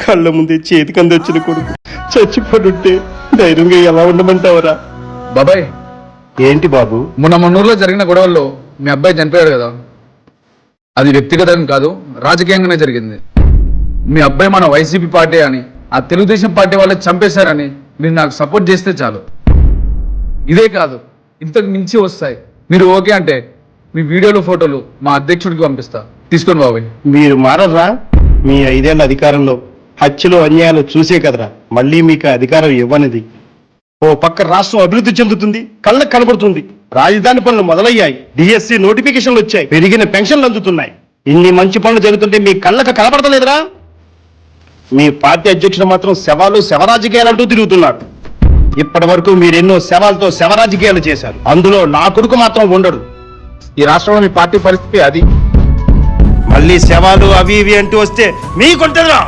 కళ్ళ ముందే చేతికి అందొచ్చిన కొడుకు చచ్చిపోతుంటే ధైర్యంగా ఎలా ఉండమంటావరా? బాబాయ్, ఏంటి బాబు? మన ఊర్లో జరిగిన గొడవల్లో మీ అబ్బాయి చనిపోయాడు కదా, అది వ్యక్తిగతం కాదు, రాజకీయంగానే జరిగింది. మీ అబ్బాయి మన వైసీపీ పార్టీ అని, ఆ తెలుగుదేశం పార్టీ వాళ్ళని చంపేశారని మీరు నాకు సపోర్ట్ చేస్తే చాలు. ఇదే కాదు, ఇంతకు మించి వస్తాయి. మీరు ఓకే అంటే మీ వీడియోలు ఫోటోలు మా అధ్యక్షుడికి పంపిస్తా. తీసుకోండి బాబాయ్. మీరు మారరా? మీ 5 ఏళ్ల అధికారంలో హత్యలు అన్యాయాలు చూసే కదరా మళ్ళీ మీకు అధికారం ఇవ్వనిది. ఓ పక్క రాష్ట్రం అభివృద్ధి చెందుతుంది, కళ్ళకు కనబడుతుంది, రాజధాని పనులు మొదలయ్యాయి, డిఎస్సి నోటిఫికేషన్లు వచ్చాయి, పెరిగిన పెన్షన్లు అందుతున్నాయి. ఇన్ని మంచి పనులు జరుగుతుంటే మీ కళ్ళకు కనబడతలేదురా? మీ పార్టీ అధ్యక్షుడు మాత్రం శవాలు శవరాజకీయాలంటూ తిరుగుతున్నాడు. ఇప్పటి వరకు మీరెన్నో శవాలతో శవరాజకీయాలు చేశారు, అందులో నా కొడుకు మాత్రం ఉండడు. ఈ రాష్ట్రంలో మీ పార్టీ పరిస్థితి అది. మళ్ళీ శవాలు అవి ఇవి అంటూ వస్తే మీకుంటుందిరా.